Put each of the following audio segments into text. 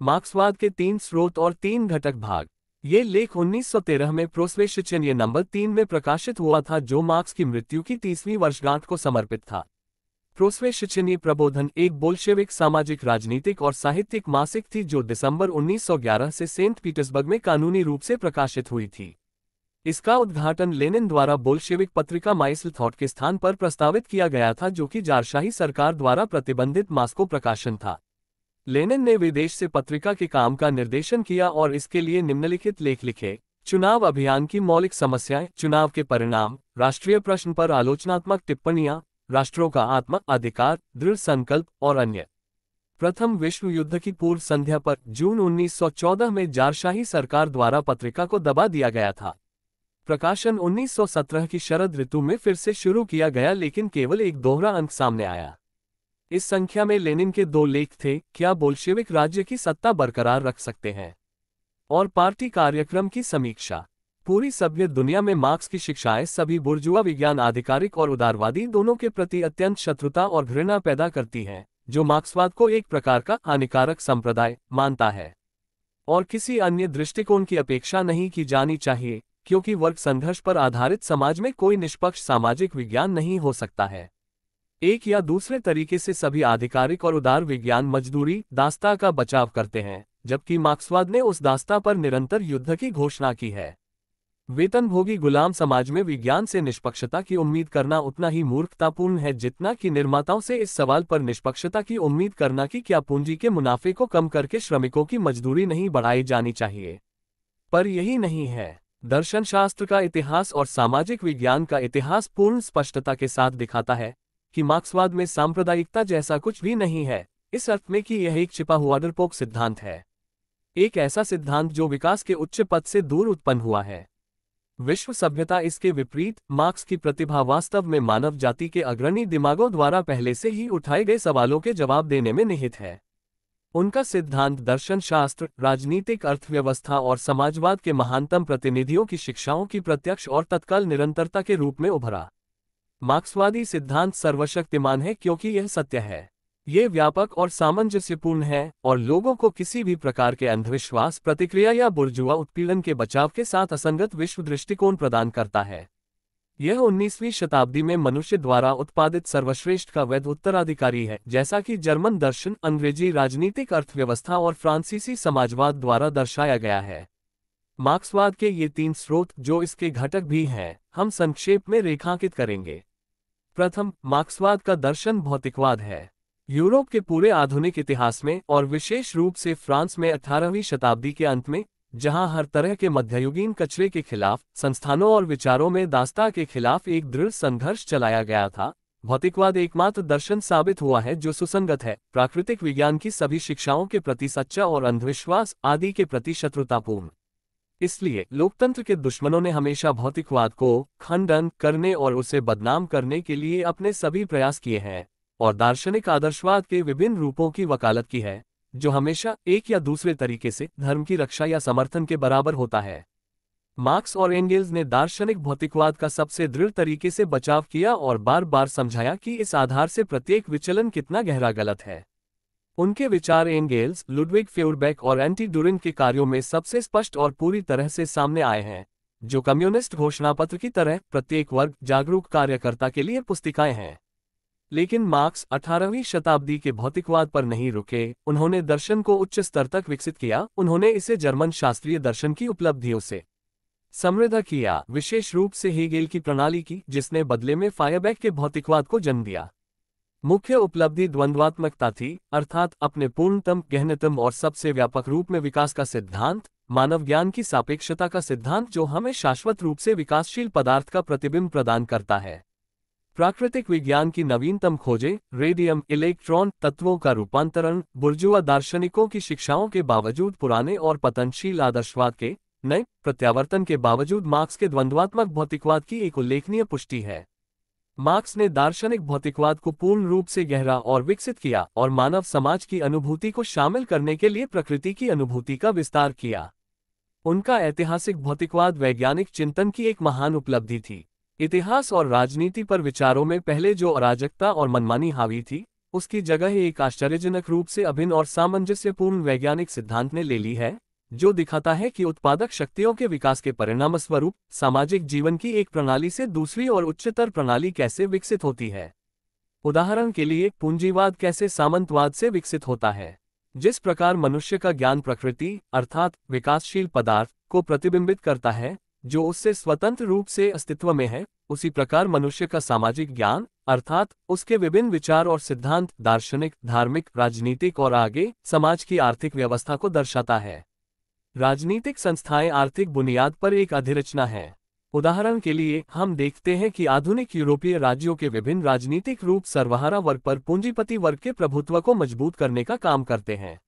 मार्क्सवाद के 3 स्रोत और 3 घटक भाग। ये लेख 1913 में प्रोस्वेश्चिन्य नंबर 3 में प्रकाशित हुआ था, जो मार्क्स की मृत्यु की 30वीं वर्षगांठ को समर्पित था। प्रोस्वेश्चिन्य प्रबोधन एक बोल्शेविक सामाजिक, राजनीतिक और साहित्यिक मासिक थी जो दिसंबर 1911 से सेंट पीटर्सबर्ग में कानूनी रूप से प्रकाशित हुई थी। इसका उद्घाटन लेनिन द्वारा बोल्शेविक पत्रिका माइस्ल थॉट के स्थान पर प्रस्तावित किया गया था, जो कि जारशाही सरकार द्वारा प्रतिबंधित मास्को प्रकाशन था। लेनिन ने विदेश से पत्रिका के काम का निर्देशन किया और इसके लिए निम्नलिखित लेख लिखे: चुनाव अभियान की मौलिक समस्याएं, चुनाव के परिणाम, राष्ट्रीय प्रश्न पर आलोचनात्मक टिप्पणियां, राष्ट्रों का आत्म अधिकार, दृढ़ संकल्प और अन्य। प्रथम विश्व युद्ध की पूर्व संध्या पर जून 1914 में जारशाही सरकार द्वारा पत्रिका को दबा दिया गया था। प्रकाशन 1917 की शरद ऋतु में फिर से शुरू किया गया, लेकिन केवल एक दोहरा अंक सामने आया। इस संख्या में लेनिन के 2 लेख थे: क्या बोल्शेविक राज्य की सत्ता बरकरार रख सकते हैं, और पार्टी कार्यक्रम की समीक्षा। पूरी सभ्य दुनिया में मार्क्स की शिक्षाएं सभी बुर्जुआ विज्ञान, आधिकारिक और उदारवादी दोनों के प्रति अत्यंत शत्रुता और घृणा पैदा करती हैं, जो मार्क्सवाद को एक प्रकार का हानिकारक संप्रदाय मानता है और किसी अन्य दृष्टिकोण की अपेक्षा नहीं की जानी चाहिए, क्योंकि वर्ग संघर्ष पर आधारित समाज में कोई निष्पक्ष सामाजिक विज्ञान नहीं हो सकता है। एक या दूसरे तरीके से सभी आधिकारिक और उदार विज्ञान मजदूरी दास्ता का बचाव करते हैं, जबकि मार्क्सवाद ने उस दास्ता पर निरंतर युद्ध की घोषणा की है। वेतनभोगी गुलाम समाज में विज्ञान से निष्पक्षता की उम्मीद करना उतना ही मूर्खतापूर्ण है जितना कि निर्माताओं से इस सवाल पर निष्पक्षता की उम्मीद करना कि क्या पूंजी के मुनाफे को कम करके श्रमिकों की मजदूरी नहीं बढ़ाई जानी चाहिए। पर यही नहीं है। दर्शनशास्त्र का इतिहास और सामाजिक विज्ञान का इतिहास पूर्ण स्पष्टता के साथ दिखाता है कि मार्क्सवाद में सांप्रदायिकता जैसा कुछ भी नहीं है, इस अर्थ में कि यह एक छिपा हुआ डरपोक सिद्धांत है, एक ऐसा सिद्धांत जो विकास के उच्च पद से दूर उत्पन्न हुआ है। विश्व सभ्यता इसके विपरीत, मार्क्स की प्रतिभा वास्तव में मानव जाति के अग्रणी दिमागों द्वारा पहले से ही उठाए गए सवालों के जवाब देने में निहित है। उनका सिद्धांत दर्शनशास्त्र, राजनीतिक अर्थव्यवस्था और समाजवाद के महानतम प्रतिनिधियों की शिक्षाओं की प्रत्यक्ष और तत्काल निरंतरता के रूप में उभरा। मार्क्सवादी सिद्धांत सर्वशक्तिमान है क्योंकि यह सत्य है, यह व्यापक और सामंजस्यपूर्ण है और लोगों को किसी भी प्रकार के अंधविश्वास, प्रतिक्रिया या बुर्जुआ उत्पीड़न के बचाव के साथ असंगत विश्व दृष्टिकोण प्रदान करता है। यह 19वीं शताब्दी में मनुष्य द्वारा उत्पादित सर्वश्रेष्ठ का वैध उत्तराधिकारी है, जैसा कि जर्मन दर्शन, अंग्रेजी राजनीतिक अर्थव्यवस्था और फ्रांसीसी समाजवाद द्वारा दर्शाया गया है। मार्क्सवाद के ये 3 स्रोत, जो इसके घटक भी हैं, हम संक्षेप में रेखांकित करेंगे। प्रथम, मार्क्सवाद का दर्शन भौतिकवाद है। यूरोप के पूरे आधुनिक इतिहास में और विशेष रूप से फ्रांस में 18वीं शताब्दी के अंत में, जहां हर तरह के मध्ययुगीन कचरे के खिलाफ, संस्थानों और विचारों में दास्ता के खिलाफ एक दृढ़ संघर्ष चलाया गया था, भौतिकवाद एकमात्र दर्शन साबित हुआ है जो सुसंगत है, प्राकृतिक विज्ञान की सभी शिक्षाओं के प्रति सच्चा और अंधविश्वास आदि के प्रति शत्रुतापूर्ण। इसलिए लोकतंत्र के दुश्मनों ने हमेशा भौतिकवाद को खंडन करने और उसे बदनाम करने के लिए अपने सभी प्रयास किए हैं और दार्शनिक आदर्शवाद के विभिन्न रूपों की वकालत की है, जो हमेशा एक या दूसरे तरीके से धर्म की रक्षा या समर्थन के बराबर होता है। मार्क्स और एंगेल्स ने दार्शनिक भौतिकवाद का सबसे दृढ़ तरीके से बचाव किया और बार बार समझाया कि इस आधार से प्रत्येक विचलन कितना गहरा गलत है। उनके विचार एंगेल्स, लुडविग फेउरबैक और एंटी डुरिन के कार्यों में सबसे स्पष्ट और पूरी तरह से सामने आए हैं, जो कम्युनिस्ट घोषणापत्र की तरह प्रत्येक वर्ग जागरूक कार्यकर्ता के लिए पुस्तिकाएं हैं। लेकिन मार्क्स 18वीं शताब्दी के भौतिकवाद पर नहीं रुके, उन्होंने दर्शन को उच्च स्तर तक विकसित किया। उन्होंने इसे जर्मन शास्त्रीय दर्शन की उपलब्धियों से समृद्ध किया, विशेष रूप से हेगेल की प्रणाली की, जिसने बदले में फायरबैक के भौतिकवाद को जन्म दिया। मुख्य उपलब्धि द्वंद्वात्मकता थी, अर्थात अपने पूर्णतम, गहनतम और सबसे व्यापक रूप में विकास का सिद्धांत, मानव ज्ञान की सापेक्षता का सिद्धांत जो हमें शाश्वत रूप से विकासशील पदार्थ का प्रतिबिंब प्रदान करता है। प्राकृतिक विज्ञान की नवीनतम खोजें, रेडियम, इलेक्ट्रॉन, तत्वों का रूपांतरण, बुर्जुआ दार्शनिकों की शिक्षाओं के बावजूद पुराने और पतनशील आदर्शवाद के नए प्रत्यावर्तन के बावजूद मार्क्स के द्वंद्वात्मक भौतिकवाद की एक उल्लेखनीय पुष्टि है। मार्क्स ने दार्शनिक भौतिकवाद को पूर्ण रूप से गहरा और विकसित किया और मानव समाज की अनुभूति को शामिल करने के लिए प्रकृति की अनुभूति का विस्तार किया। उनका ऐतिहासिक भौतिकवाद वैज्ञानिक चिंतन की एक महान उपलब्धि थी। इतिहास और राजनीति पर विचारों में पहले जो अराजकता और मनमानी हावी थी, उसकी जगह एक आश्चर्यजनक रूप से अभिन्न और सामंजस्यपूर्ण वैज्ञानिक सिद्धांत ने ले ली है, जो दिखाता है कि उत्पादक शक्तियों के विकास के परिणामस्वरूप सामाजिक जीवन की एक प्रणाली से दूसरी और उच्चतर प्रणाली कैसे विकसित होती है। उदाहरण के लिए पूंजीवाद कैसे सामंतवाद से विकसित होता है। जिस प्रकार मनुष्य का ज्ञान प्रकृति अर्थात विकासशील पदार्थ को प्रतिबिंबित करता है जो उससे स्वतंत्र रूप से अस्तित्व में है, उसी प्रकार मनुष्य का सामाजिक ज्ञान अर्थात उसके विभिन्न विचार और सिद्धांत दार्शनिक, धार्मिक, राजनीतिक और आगे समाज की आर्थिक व्यवस्था को दर्शाता है। राजनीतिक संस्थाएं आर्थिक बुनियाद पर एक अधिरचना है। उदाहरण के लिए हम देखते हैं कि आधुनिक यूरोपीय राज्यों के विभिन्न राजनीतिक रूप सर्वहारा वर्ग पर पूंजीपति वर्ग के प्रभुत्व को मजबूत करने का काम करते हैं।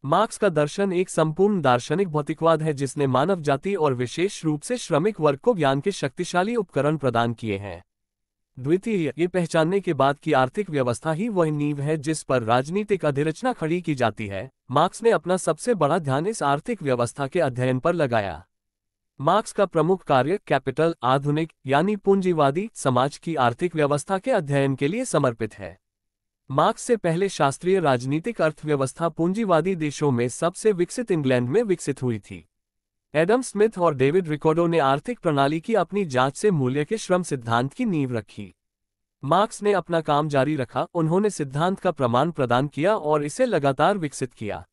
मार्क्स का दर्शन एक संपूर्ण दार्शनिक भौतिकवाद है जिसने मानव जाति और विशेष रूप से श्रमिक वर्ग को ज्ञान के शक्तिशाली उपकरण प्रदान किए हैं। द्वितीय, ये पहचानने के बाद कि आर्थिक व्यवस्था ही वह नींव है जिस पर राजनीतिक अधिरचना खड़ी की जाती है, मार्क्स ने अपना सबसे बड़ा ध्यान इस आर्थिक व्यवस्था के अध्ययन पर लगाया। मार्क्स का प्रमुख कार्य कैपिटल आधुनिक यानी पूंजीवादी समाज की आर्थिक व्यवस्था के अध्ययन के लिए समर्पित है। मार्क्स से पहले शास्त्रीय राजनीतिक अर्थव्यवस्था पूंजीवादी देशों में सबसे विकसित इंग्लैंड में विकसित हुई थी। एडम स्मिथ और डेविड रिकार्डो ने आर्थिक प्रणाली की अपनी जांच से मूल्य के श्रम सिद्धांत की नींव रखी। मार्क्स ने अपना काम जारी रखा, उन्होंने सिद्धांत का प्रमाण प्रदान किया और इसे लगातार विकसित किया।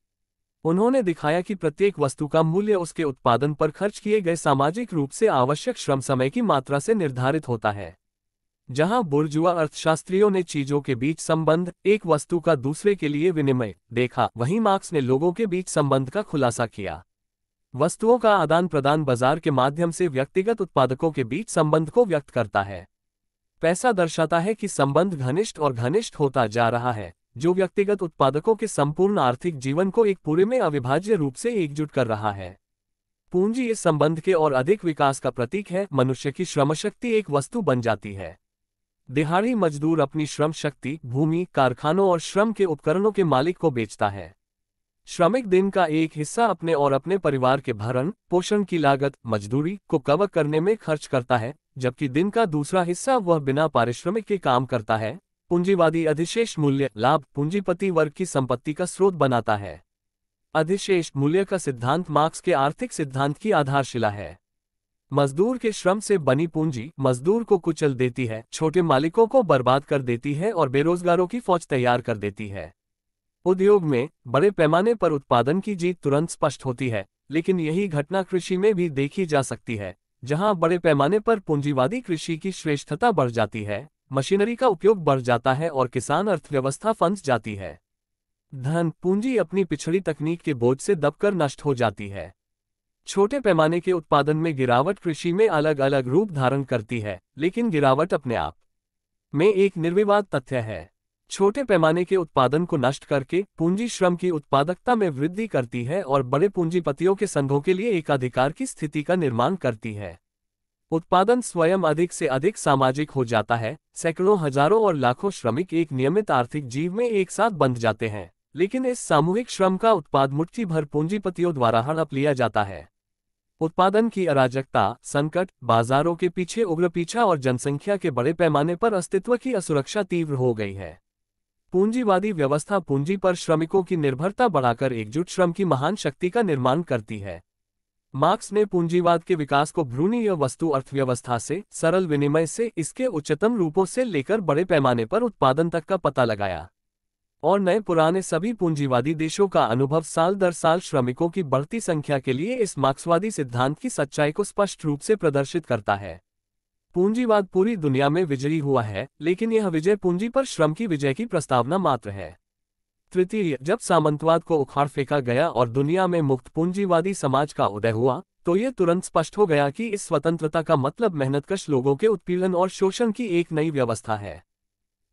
उन्होंने दिखाया कि प्रत्येक वस्तु का मूल्य उसके उत्पादन पर खर्च किए गए सामाजिक रूप से आवश्यक श्रम समय की मात्रा से निर्धारित होता है। जहां बुर्जुआ अर्थशास्त्रियों ने चीजों के बीच संबंध, एक वस्तु का दूसरे के लिए विनिमय देखा, वहीं मार्क्स ने लोगों के बीच संबंध का खुलासा किया। वस्तुओं का आदान प्रदान बाजार के माध्यम से व्यक्तिगत उत्पादकों के बीच संबंध को व्यक्त करता है। पैसा दर्शाता है कि संबंध घनिष्ठ और घनिष्ठ होता जा रहा है, जो व्यक्तिगत उत्पादकों के संपूर्ण आर्थिक जीवन को एक पूरे में अविभाज्य रूप से एकजुट कर रहा है। पूंजी इस संबंध के और अधिक विकास का प्रतीक है। मनुष्य की श्रमशक्ति एक वस्तु बन जाती है। दिहाड़ी मजदूर अपनी श्रम शक्ति भूमि, कारखानों और श्रम के उपकरणों के मालिक को बेचता है। श्रमिक दिन का एक हिस्सा अपने और अपने परिवार के भरण पोषण की लागत मजदूरी को कवर करने में खर्च करता है, जबकि दिन का दूसरा हिस्सा वह बिना पारिश्रमिक के काम करता है। पूंजीवादी अधिशेष मूल्य लाभ पूंजीपति वर्ग की संपत्ति का स्रोत बनाता है। अधिशेष मूल्य का सिद्धांत मार्क्स के आर्थिक सिद्धांत की आधारशिला है। मजदूर के श्रम से बनी पूंजी मजदूर को कुचल देती है, छोटे मालिकों को बर्बाद कर देती है और बेरोजगारों की फौज तैयार कर देती है। उद्योग में बड़े पैमाने पर उत्पादन की जीत तुरंत स्पष्ट होती है, लेकिन यही घटना कृषि में भी देखी जा सकती है, जहां बड़े पैमाने पर पूंजीवादी कृषि की श्रेष्ठता बढ़ जाती है, मशीनरी का उपयोग बढ़ जाता है और किसान अर्थव्यवस्था फंस जाती है। धन पूंजी अपनी पिछड़ी तकनीक के बोझ से दबकर नष्ट हो जाती है। छोटे पैमाने के उत्पादन में गिरावट कृषि में अलग अलग रूप धारण करती है, लेकिन गिरावट अपने आप में एक निर्विवाद तथ्य है। छोटे पैमाने के उत्पादन को नष्ट करके पूंजी श्रम की उत्पादकता में वृद्धि करती है और बड़े पूंजीपतियों के संघों के लिए एकाधिकार की स्थिति का निर्माण करती है। उत्पादन स्वयं अधिक से अधिक सामाजिक हो जाता है। सैकड़ों, हजारों और लाखों श्रमिक एक नियमित आर्थिक जीव में एक साथ बंध जाते हैं, लेकिन इस सामूहिक श्रम का उत्पाद मुट्ठी भर पूंजीपतियों द्वारा हड़प लिया जाता है। उत्पादन की अराजकता, संकट, बाजारों के पीछे उग्र पीछा और जनसंख्या के बड़े पैमाने पर अस्तित्व की असुरक्षा तीव्र हो गई है। पूंजीवादी व्यवस्था पूंजी पर श्रमिकों की निर्भरता बढ़ाकर एकजुट श्रम की महान शक्ति का निर्माण करती है। मार्क्स ने पूंजीवाद के विकास को भ्रूणीय वस्तु अर्थव्यवस्था से, सरल विनिमय से, इसके उच्चतम रूपों से लेकर बड़े पैमाने पर उत्पादन तक का पता लगाया। और नए पुराने सभी पूंजीवादी देशों का अनुभव साल दर साल श्रमिकों की बढ़ती संख्या के लिए इस मार्क्सवादी सिद्धांत की सच्चाई को स्पष्ट रूप से प्रदर्शित करता है। पूंजीवाद पूरी दुनिया में विजयी हुआ है, लेकिन यह विजय पूंजी पर श्रम की विजय की प्रस्तावना मात्र है। तृतीय, जब सामंतवाद को उखाड़ फेंका गया और दुनिया में मुक्त पूंजीवादी समाज का उदय हुआ, तो यह तुरंत स्पष्ट हो गया कि इस स्वतंत्रता का मतलब मेहनतकश लोगों के उत्पीड़न और शोषण की एक नई व्यवस्था है।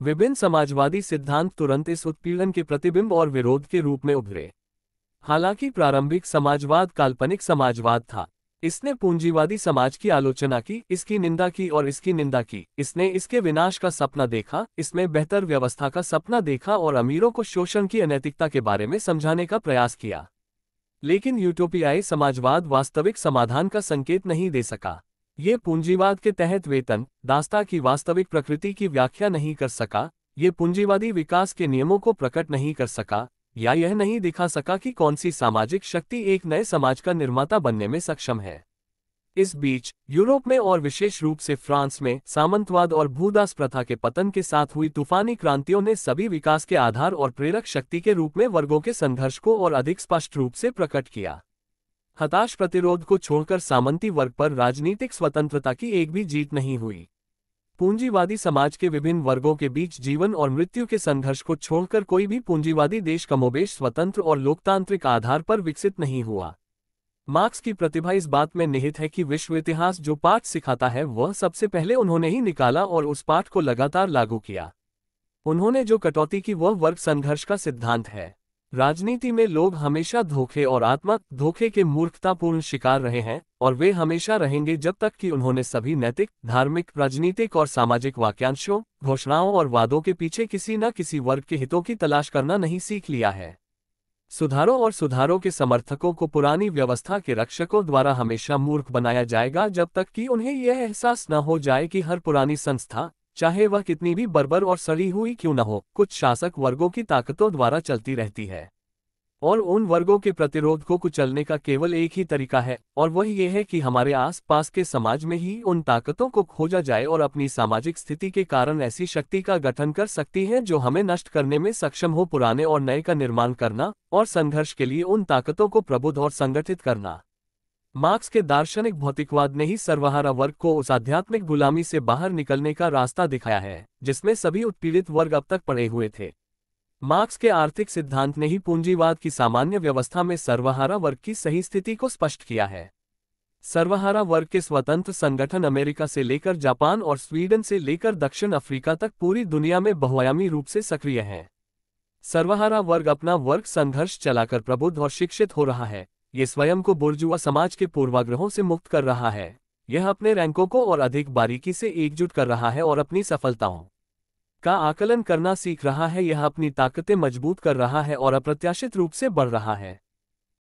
विभिन्न समाजवादी सिद्धांत तुरंत इस उत्पीड़न के प्रतिबिंब और विरोध के रूप में उभरे। हालांकि प्रारंभिक समाजवाद काल्पनिक समाजवाद था। इसने पूंजीवादी समाज की आलोचना की, इसकी निंदा की और इसकी निंदा की। इसने इसके विनाश का सपना देखा, इसमें बेहतर व्यवस्था का सपना देखा और अमीरों को शोषण की अनैतिकता के बारे में समझाने का प्रयास किया। लेकिन यूटोपियाई समाजवाद वास्तविक समाधान का संकेत नहीं दे सका। ये पूंजीवाद के तहत वेतन दास्ता की वास्तविक प्रकृति की व्याख्या नहीं कर सका, ये पूंजीवादी विकास के नियमों को प्रकट नहीं कर सका, या यह नहीं दिखा सका कि कौन सी सामाजिक शक्ति एक नए समाज का निर्माता बनने में सक्षम है। इस बीच यूरोप में और विशेष रूप से फ्रांस में सामंतवाद और भूदास प्रथा के पतन के साथ हुई तूफानी क्रांतियों ने सभी विकास के आधार और प्रेरक शक्ति के रूप में वर्गों के संघर्ष को और अधिक स्पष्ट रूप से प्रकट किया। हताश प्रतिरोध को छोड़कर सामंती वर्ग पर राजनीतिक स्वतंत्रता की एक भी जीत नहीं हुई। पूंजीवादी समाज के विभिन्न वर्गों के बीच जीवन और मृत्यु के संघर्ष को छोड़कर कोई भी पूंजीवादी देश कमोबेश स्वतंत्र और लोकतांत्रिक आधार पर विकसित नहीं हुआ। मार्क्स की प्रतिभा इस बात में निहित है कि विश्व इतिहास जो पाठ सिखाता है वह सबसे पहले उन्होंने ही निकाला और उस पाठ को लगातार लागू किया। उन्होंने जो कटौती की वह वर्ग संघर्ष का सिद्धांत है। राजनीति में लोग हमेशा धोखे और धोखे के मूर्खतापूर्ण शिकार रहे हैं, और वे हमेशा रहेंगे जब तक कि उन्होंने सभी नैतिक, धार्मिक, राजनीतिक और सामाजिक वाक्यांशों, घोषणाओं और वादों के पीछे किसी न किसी वर्ग के हितों की तलाश करना नहीं सीख लिया है। सुधारों और सुधारों के समर्थकों को पुरानी व्यवस्था के रक्षकों द्वारा हमेशा मूर्ख बनाया जाएगा जब तक कि उन्हें यह एहसास न हो जाए कि हर पुरानी संस्था, चाहे वह कितनी भी बर्बर और सड़ी हुई क्यों न हो, कुछ शासक वर्गों की ताकतों द्वारा चलती रहती है। और उन वर्गों के प्रतिरोध को कुचलने का केवल एक ही तरीका है, और वह ये है कि हमारे आसपास के समाज में ही उन ताकतों को खोजा जाए और अपनी सामाजिक स्थिति के कारण ऐसी शक्ति का गठन कर सकती है जो हमें नष्ट करने में सक्षम हो, पुराने और नए का निर्माण करना और संघर्ष के लिए उन ताकतों को प्रबुद्ध और संगठित करना। मार्क्स के दार्शनिक भौतिकवाद ने ही सर्वहारा वर्ग को उस आध्यात्मिक गुलामी से बाहर निकलने का रास्ता दिखाया है जिसमें सभी उत्पीड़ित वर्ग अब तक पड़े हुए थे। मार्क्स के आर्थिक सिद्धांत ने ही पूंजीवाद की सामान्य व्यवस्था में सर्वहारा वर्ग की सही स्थिति को स्पष्ट किया है। सर्वहारा वर्ग के स्वतंत्र संगठन अमेरिका से लेकर जापान और स्वीडन से लेकर दक्षिण अफ्रीका तक पूरी दुनिया में बहुआयामी रूप से सक्रिय हैं। सर्वहारा वर्ग अपना वर्ग संघर्ष चलाकर प्रबुद्ध और शिक्षित हो रहा है। ये स्वयं को बुर्जुआ समाज के पूर्वाग्रहों से मुक्त कर रहा है। यह अपने रैंकों को और अधिक बारीकी से एकजुट कर रहा है और अपनी सफलताओं का आकलन करना सीख रहा है। यह अपनी ताकतें मजबूत कर रहा है और अप्रत्याशित रूप से बढ़ रहा है।